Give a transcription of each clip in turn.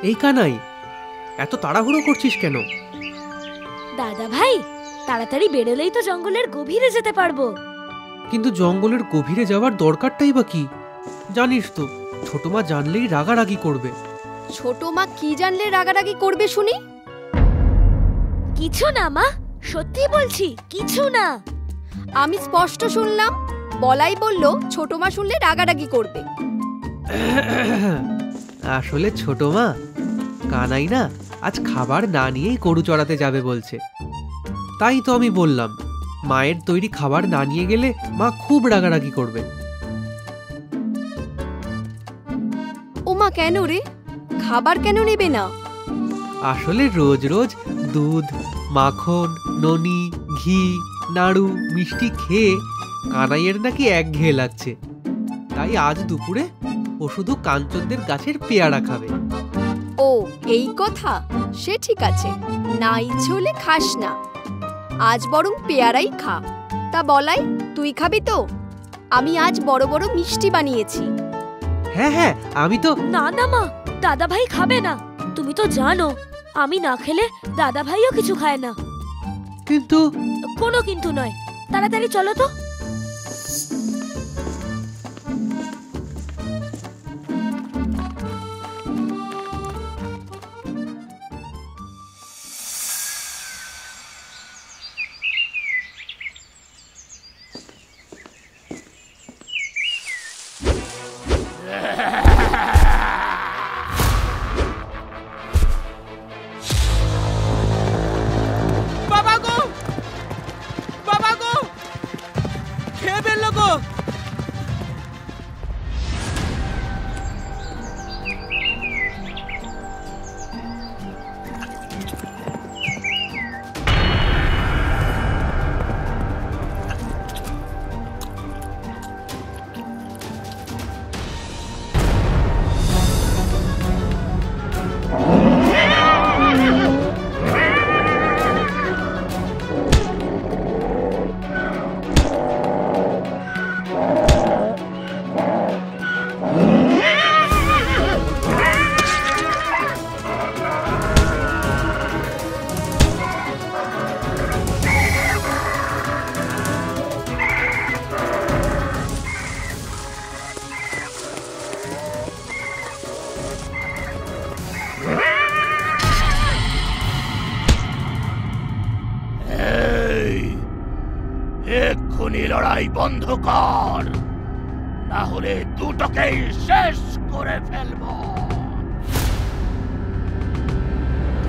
এই কানাই, এত তাড়াহুড়ো করছিস কেন? দাদা ভাই, তাড়াতাড়ি বেরোলেই তো জঙ্গলের গভীরে যেতে পারবো। কিন্তু জঙ্গলের গভীরে যাওয়ার দরকারটাই বা কি? জানিস তো, ছোট মা জানলেই রাগারাগি করবে। ছোট মা কি জানলে রাগারাগি করবে শুনি? কিছু না মা, সত্যি বলছি, কিছু না। আমি স্পষ্ট শুনলাম, বলাই বলল ছোট মা শুনলে রাগারাগি করবে। আসলে ছোট মা, কানাই না আজ খাবার না নিয়েই গরু চড়াতে যাবে বলছে। তাই তো আমি বললাম, মায়ের তৈরি খাবার না নিয়ে গেলে মা খুব রাগারাগি করবে। ও মা, কেন রে? খাবার কেন নেবে না? আসলে রোজ রোজ দুধ, মাখন, ননি, ঘি, নাড়ু, মিষ্টি খেয়ে কানাইয়ের নাকি একঘেয়ে লাগছে। তাই আজ দুপুরে ও শুধু কাঞ্চনদের গাছের পেয়ারা খাবে। ও এই কথা, সে ঠিক আছে, না ইচ্ছে হলে খাস না, আজ বরং পেয়ারাই খা। তা বলাই, তুই খাবি তো? আমি আজ বড় বড় মিষ্টি বানিয়েছি। হ্যাঁ হ্যাঁ, আমি তো। না না মা, দাদা ভাই খাবে না। তুমি তো জানো আমি না খেলে দাদা ভাইও কিছু খায় না। কিন্তু কোনো কিন্তু নয়, তাড়াতাড়ি চলো তো। এক্ষুনি লড়াই বন্ধ কর, না হলে দুটোকেই শেষ করে ফেলব।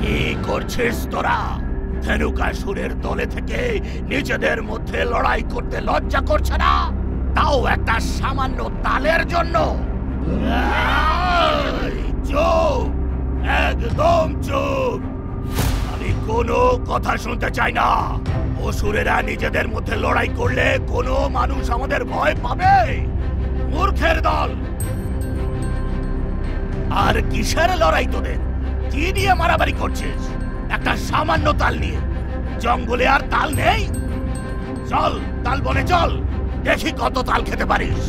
কি করছিস তোরা? ধেনুকাসুরের দলে থেকে নিজেদের মধ্যে লড়াই করতে লজ্জা করছে না? তাও একটা সামান্য তালের জন্য? চুপ, একদম চুপ। আমি কোনো কথা শুনতে চাই না। অসুরেরা নিজেদের মধ্যে লড়াই করলে কোনো মানুষ আমাদের ভয় পাবে? মূর্খের দল! আর কিসের লড়াই তোদের? কি নিয়ে মারামারি করছিস? একটা সামান্য তাল নিয়ে? জঙ্গলে আর তাল নেই? চল তাল বনে চল, দেখি কত তাল খেতে পারিস।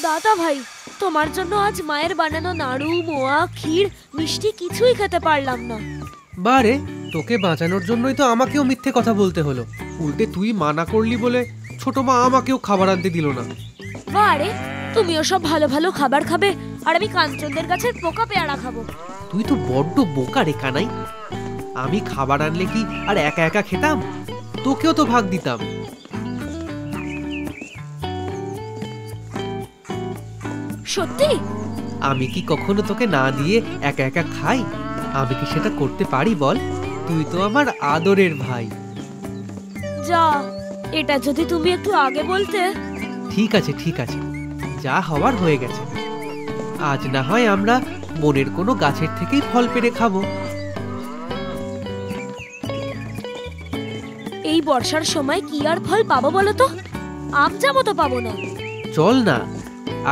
দাদা ভাই, তোমার জন্য আজ মায়ের বানানো নাড়ু, মোয়া, ক্ষীর, মিষ্টি কিছুই খেতে পারলাম না। বারে, তোকে বাঁচানোর জন্যই তো আমাকেও মিথ্যে কথা বলতে হলো। উল্টে তুই মানা করলি বলে ছোট মা আমাকেও খাবার আনতে দিল না। বারে, তুমিও সব ভালো ভালো খাবার খাবে আর আমি কাঞ্চনদের গাছের পোকা পেয়ারা খাবো। তুই তো বড্ড বোকা রে কানাই। আমি খাবার আনলে কি আর একা একা খেতাম? তোকেও তো ভাগ দিতাম। সত্যি? আমি কি কখনো তোকে না দিয়ে একা একা খাই? আমি কি সেটা করতে পারি বল? তুই তো আমার আদরের ভাই। যা, এটা যদি তুমি একটু আগে বলতে। ঠিক আছে ঠিক আছে, যা হওয়ার হয়ে গেছে। আজ না হয় আমরা বনের কোনো গাছের থেকেই ফল পেড়ে খাবো। এই বর্ষার সময় কি আর ফল পাবো বলো তো? আম জামও তো পাবো না। চল না,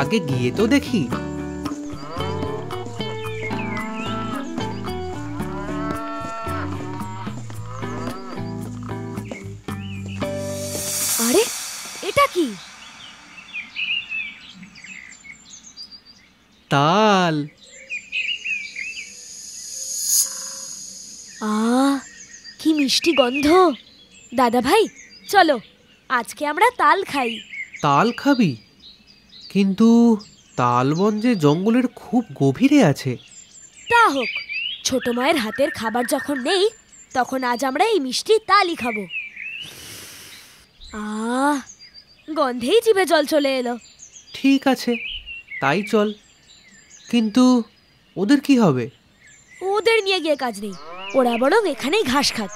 আগে গিয়ে তো দেখি। তাল। কি মিষ্টি গন্ধ। দাদা ভাই চলো, আজকে আমরা তাল খাই। তাল খাবি? কিন্তু তালবন যে জঙ্গলের খুব গভীরে আছে। তা হোক, ছোট মায়ের হাতের খাবার যখন নেই, তখন আজ আমরা এই মিষ্টি তালই খাবো। গন্ধেই জিভে জল চলে এলো। ঠিক আছে, তাই চল। কিন্তু ওদের কি হবে? ওদের নিয়ে গিয়ে কাজ নেই, ওরা বরং এখানেই ঘাস খাক।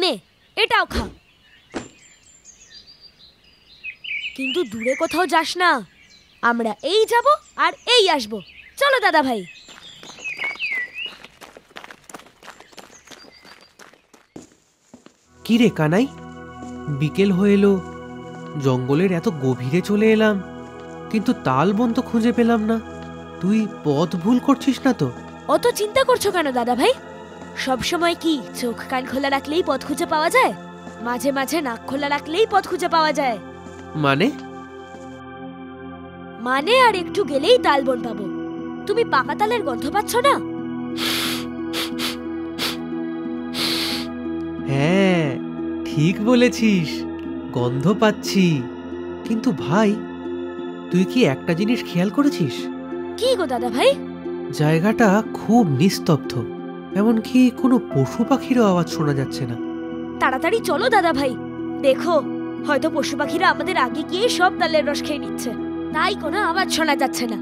নে, এটাও খা। কিন্তু দূরে কোথাও যাস না, আমরা এই যাব আর এই আসবো। চলো দাদা ভাই। কি রে কানাই, বিকেল হয়ে এলো, জঙ্গলের এত গভীরে চলে এলাম, কিন্তু তালবন তো খুঁজে পেলাম না। তুই পথ ভুল করছিস না তো? অত চিন্তা করছো কেন দাদা ভাই? সব সময় কি চোখ কান খোলা রাখলেই পথ খুঁজে পাওয়া যায়? মাঝে মাঝে নাক খোলা রাখলেই পথ খুঁজে পাওয়া যায়। মানে? মানে আর একটু গেলেই তালবন পাবো। তুমি পাকা তালের গন্ধ পাচ্ছ না? হ্যাঁ, ঠিক বলেছিস, গন্ধ পাচ্ছি। কিন্তু ভাই, তুই কি একটা জিনিস খেয়াল করেছিস? কি গো দাদা ভাই? জায়গাটা খুব নিস্তব্ধ, এমনকি কোনো পশু পাখিরও আওয়াজ শোনা যাচ্ছে না। তাড়াতাড়ি চলো দাদা ভাই, দেখো হয়তো পশু পাখিরা আমাদের আগে গিয়ে সব তালের রস খেয়ে নিচ্ছে, তাই কোনো আওয়াজ শোনা যাচ্ছে না।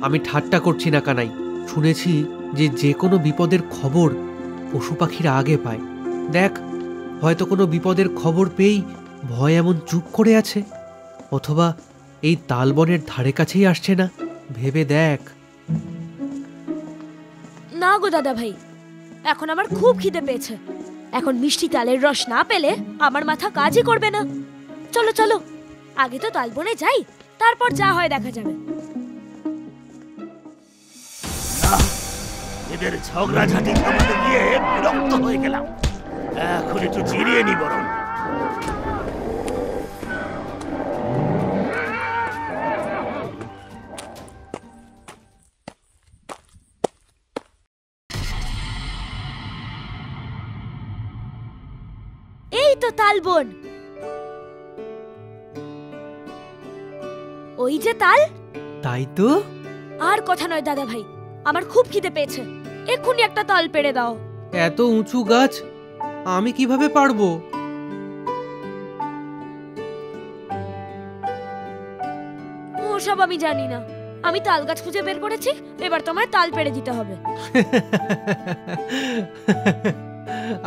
আমি ঠাট্টা করছি না কানাই, শুনেছি যে যে কোনো বিপদের খবর পশু পাখিরা আগে পায়। দেখ, হয়তো কোনো বিপদের খবর পেয়েই ভয় এমন চুপ করে আছে, অথবা এই তালবনের ধারে কাছেই আসছে না। ভেবে দেখ। না গো দাদা ভাই, এখন আমার খুব খিদে পেয়েছে। এখন মিষ্টি তালের রস না পেলে আমার মাথা কাজই করবে না। চলো চলো, আগে তো তালবনে যাই, তারপর যা হয় দেখা যাবে। এদের ঝগড়াঝাটি থামাতে গিয়ে বিরক্ত হয়ে গেলাম। এখন একটু জিরিয়ে নি বরং। এই তো তালবন, ওই যে তাল। তাই তো। আর কথা নয় দাদা ভাই, আমার খুব খিদে পেয়েছে, এক্ষুনি একটা তাল পেড়ে দাও। এত উঁচু গাছ আমি কিভাবে পারবো? ওসব আমি জানি না, আমি তাল গাছ খুঁজে বের করেছি, এবার তোমায় তাল পেড়ে দিতে হবে।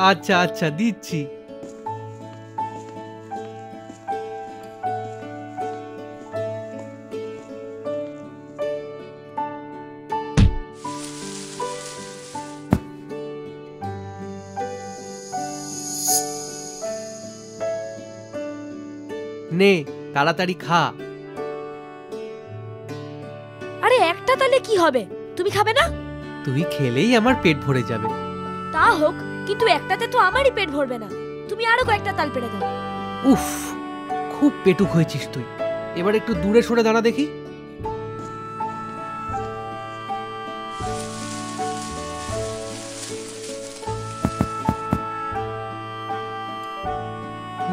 আচ্ছা আচ্ছা, দিচ্ছি। নে, তাড়াতাড়ি খা। আরে একটা তালে কি হবে, তুমি খাবে না? তুই খেলেই আমার পেট ভরে যাবে। তা হোক, কিন্তু একটাতে তো আমারই পেট ভরবে না। তুমি আরো কয়েকটা তাল পেড়ে দাও। উফ, খুব পেটুক হয়েছিস তুই। এবার একটু দূরে সরে দাঁড়া দেখি।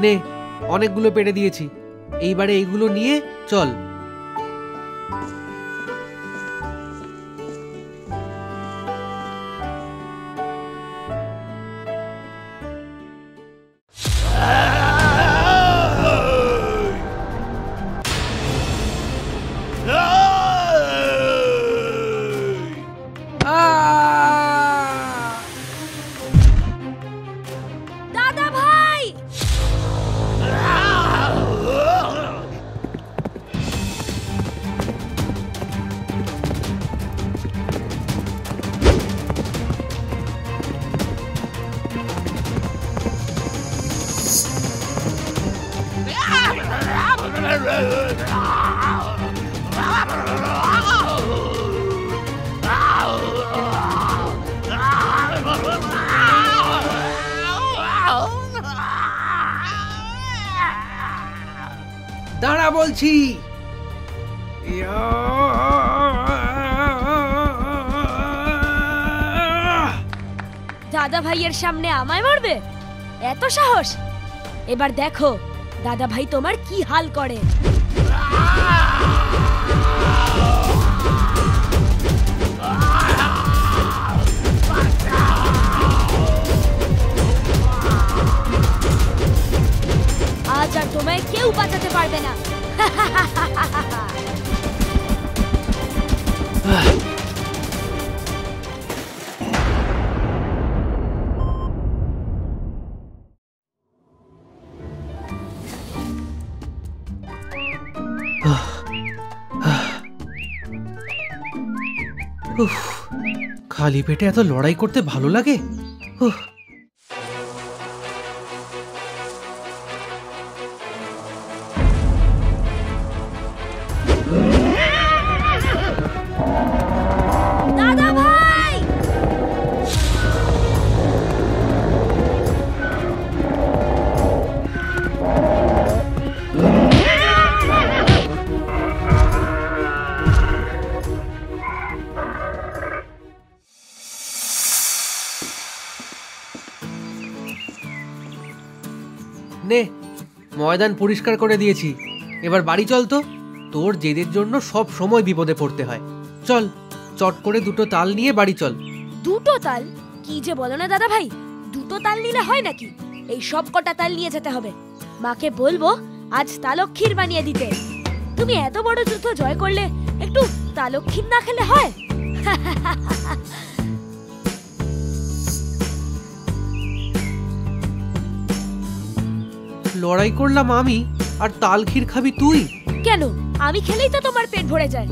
নে, অনেকগুলো পেড়ে দিয়েছি, এইবারে এইগুলো নিয়ে চল। দাদা ভাই, দাঁড়া বলছি। দাদা ভাইয়ের সামনে আমায় মারবে? এত সাহস? এবার দেখো দাদা ভাই তোমার কি হাল করে। আজ আর তোমায় কেউ বাঁচাতে পারবে না। উফ, খালি পেটে এত লড়াই করতে ভালো লাগে। উফ। দাদা ভাই! নে, ময়দান পরিষ্কার করে দিয়েছি, এবার বাড়ি চল তো। তোর জেদের জন্য সব সময় বিপদে পড়তে হয়। চল, চট করে দুটো তাল নিয়ে বাড়ি চল। দুটো তাল? কি যে বলো না দাদা ভাই, দুটো তাল নিলে হয় নাকি? এই সব কটা তাল নিয়ে যেতে হবে। মাকে বলবো আজ তালক্ষীর বানিয়ে দিতে। তুমি এত বড় যুদ্ধ জয় করলে একটু তালক্ষীর না খেলে হয়? লড়াই করলাম আমি, আর তাল ক্ষীর খাবি তুই? কেন, আমি খেলেই তো তোমার পেট ভরে যায়।